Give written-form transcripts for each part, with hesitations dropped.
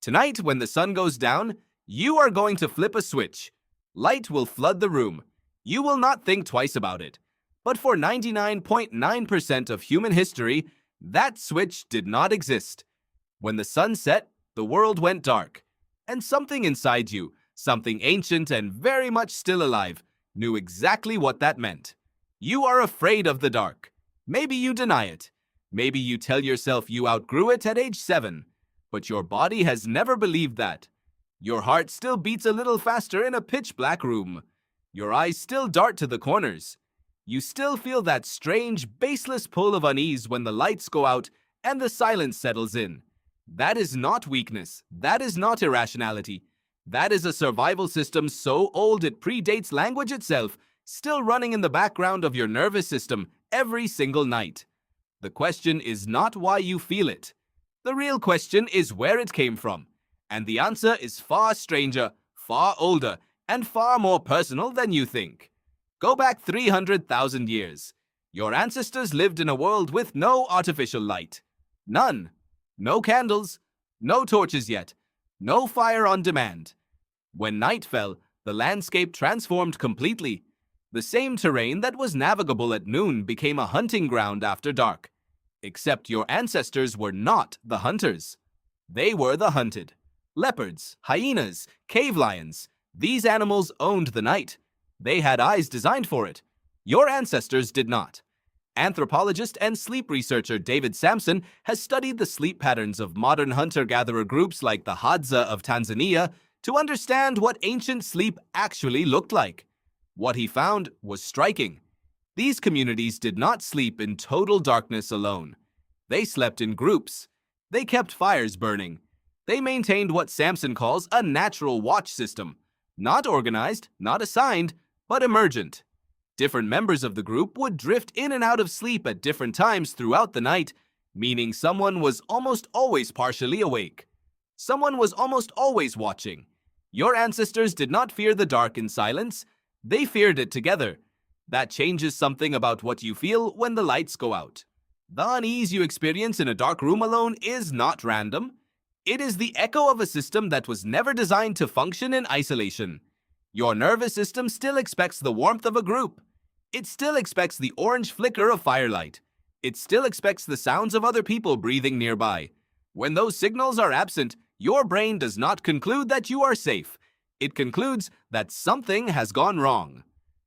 Tonight, when the sun goes down, you are going to flip a switch. Light will flood the room. You will not think twice about it. But for 99.9% of human history, that switch did not exist. When the sun set, the world went dark. And something inside you, something ancient and very much still alive, knew exactly what that meant. You are afraid of the dark. Maybe you deny it. Maybe you tell yourself you outgrew it at age 7. But your body has never believed that. Your heart still beats a little faster in a pitch-black room. Your eyes still dart to the corners. You still feel that strange, baseless pull of unease when the lights go out and the silence settles in. That is not weakness. That is not irrationality. That is a survival system so old it predates language itself, still running in the background of your nervous system every single night. The question is not why you feel it. The real question is where it came from. And the answer is far stranger, far older, and far more personal than you think. Go back 300,000 years. Your ancestors lived in a world with no artificial light. None. No candles. No torches yet. No fire on demand. When night fell, the landscape transformed completely. The same terrain that was navigable at noon became a hunting ground after dark. Except your ancestors were not the hunters. They were the hunted. Leopards, hyenas, cave lions. These animals owned the night. They had eyes designed for it. Your ancestors did not. Anthropologist and sleep researcher David Samson has studied the sleep patterns of modern hunter-gatherer groups like the Hadza of Tanzania to understand what ancient sleep actually looked like. What he found was striking. These communities did not sleep in total darkness alone. They slept in groups. They kept fires burning. They maintained what Samson calls a natural watch system. Not organized, not assigned, but emergent. Different members of the group would drift in and out of sleep at different times throughout the night, meaning someone was almost always partially awake. Someone was almost always watching. Your ancestors did not fear the dark in silence. They feared it together. That changes something about what you feel when the lights go out. The unease you experience in a dark room alone is not random. It is the echo of a system that was never designed to function in isolation. Your nervous system still expects the warmth of a group. It still expects the orange flicker of firelight. It still expects the sounds of other people breathing nearby. When those signals are absent, your brain does not conclude that you are safe. It concludes that something has gone wrong.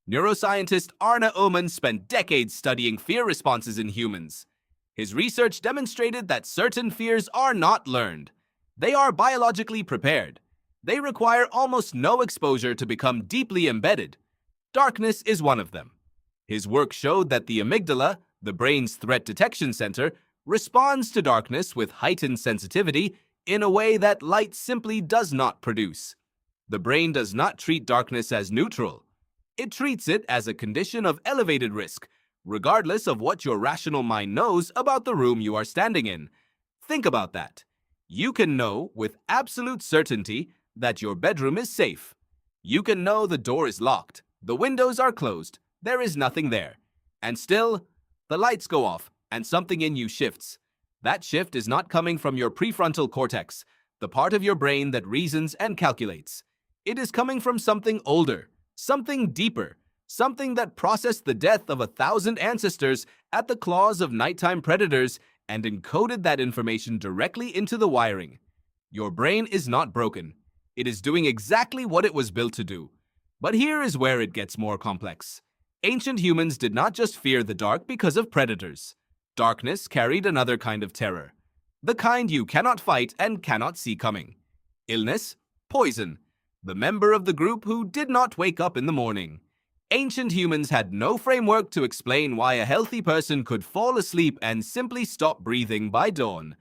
Neuroscientist Arne Öhman spent decades studying fear responses in humans. His research demonstrated that certain fears are not learned. They are biologically prepared. They require almost no exposure to become deeply embedded. Darkness is one of them. His work showed that the amygdala, the brain's threat detection center, responds to darkness with heightened sensitivity in a way that light simply does not produce. The brain does not treat darkness as neutral. It treats it as a condition of elevated risk, regardless of what your rational mind knows about the room you are standing in. Think about that. You can know with absolute certainty that your bedroom is safe. You can know the door is locked, the windows are closed, there is nothing there. And still, the lights go off and something in you shifts. That shift is not coming from your prefrontal cortex, the part of your brain that reasons and calculates. It is coming from something older, something deeper, something that processed the death of 1,000 ancestors at the claws of nighttime predators and encoded that information directly into the wiring. Your brain is not broken. It is doing exactly what it was built to do. But here is where it gets more complex. Ancient humans did not just fear the dark because of predators. Darkness carried another kind of terror. The kind you cannot fight and cannot see coming. Illness, poison, the member of the group who did not wake up in the morning. Ancient humans had no framework to explain why a healthy person could fall asleep and simply stop breathing by dawn.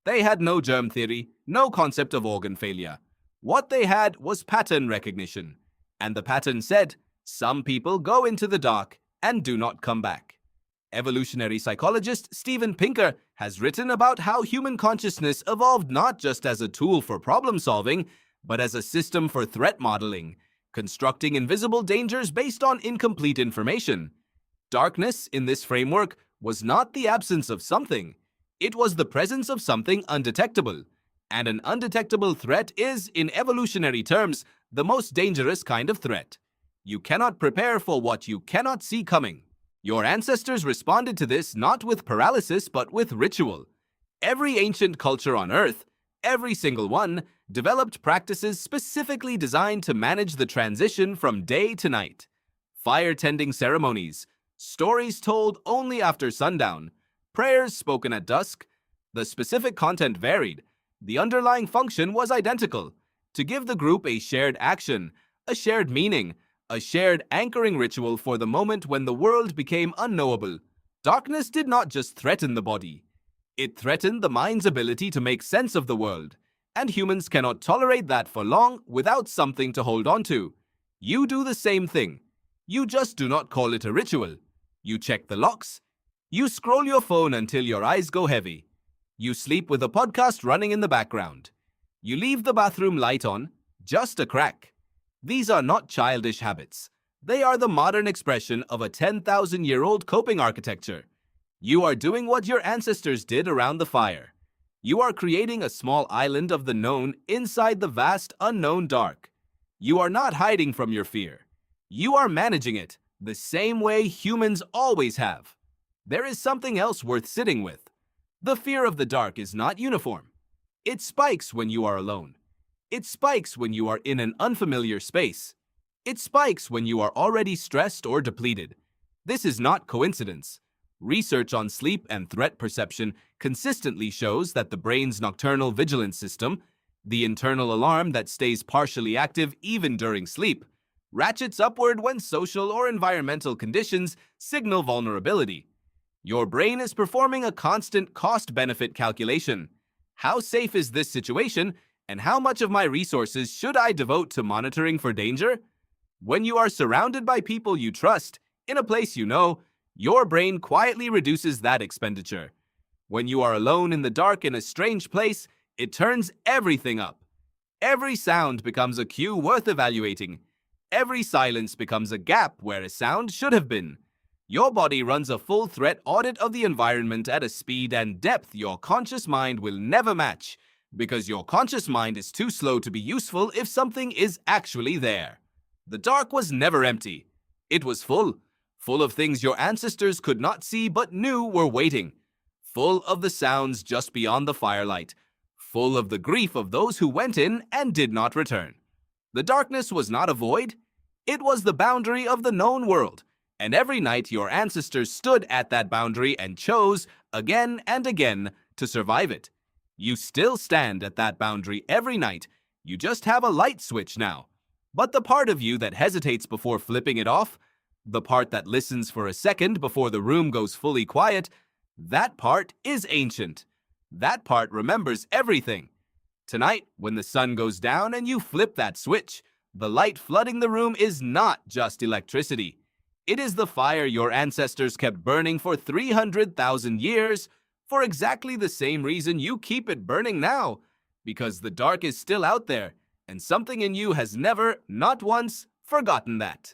They had no germ theory, no concept of organ failure. What they had was pattern recognition. And the pattern said, some people go into the dark and do not come back. Evolutionary psychologist Steven Pinker has written about how human consciousness evolved not just as a tool for problem solving, but as a system for threat modeling, constructing invisible dangers based on incomplete information. Darkness, in this framework, was not the absence of something. It was the presence of something undetectable. And an undetectable threat is, in evolutionary terms, the most dangerous kind of threat. You cannot prepare for what you cannot see coming. Your ancestors responded to this not with paralysis but with ritual. Every ancient culture on Earth, every single one, developed practices specifically designed to manage the transition from day to night. Fire-tending ceremonies, stories told only after sundown, prayers spoken at dusk. The specific content varied. The underlying function was identical: to give the group a shared action, a shared meaning, a shared anchoring ritual for the moment when the world became unknowable. Darkness did not just threaten the body. It threatened the mind's ability to make sense of the world, and humans cannot tolerate that for long without something to hold on to. You do the same thing. You just do not call it a ritual. You check the locks. You scroll your phone until your eyes go heavy. You sleep with a podcast running in the background. You leave the bathroom light on, just a crack. These are not childish habits. They are the modern expression of a 10,000-year-old coping architecture. You are doing what your ancestors did around the fire. You are creating a small island of the known inside the vast unknown dark. You are not hiding from your fear. You are managing it the same way humans always have. There is something else worth sitting with. The fear of the dark is not uniform. It spikes when you are alone. It spikes when you are in an unfamiliar space. It spikes when you are already stressed or depleted. This is not coincidence. Research on sleep and threat perception consistently shows that the brain's nocturnal vigilance system, the internal alarm that stays partially active even during sleep, ratchets upward when social or environmental conditions signal vulnerability. Your brain is performing a constant cost-benefit calculation. How safe is this situation, and how much of my resources should I devote to monitoring for danger? When you are surrounded by people you trust, in a place you know, your brain quietly reduces that expenditure. When you are alone in the dark in a strange place, it turns everything up. Every sound becomes a cue worth evaluating. Every silence becomes a gap where a sound should have been. Your body runs a full threat audit of the environment at a speed and depth your conscious mind will never match, because your conscious mind is too slow to be useful if something is actually there. The dark was never empty. It was full of things your ancestors could not see but knew were waiting, full of the sounds just beyond the firelight, full of the grief of those who went in and did not return. The darkness was not a void. It was the boundary of the known world, and every night your ancestors stood at that boundary and chose, again and again, to survive it. You still stand at that boundary every night. You just have a light switch now. But the part of you that hesitates before flipping it off, the part that listens for a second before the room goes fully quiet, that part is ancient. That part remembers everything. Tonight, when the sun goes down and you flip that switch, the light flooding the room is not just electricity. It is the fire your ancestors kept burning for 300,000 years, for exactly the same reason you keep it burning now, because the dark is still out there, and something in you has never, not once, forgotten that.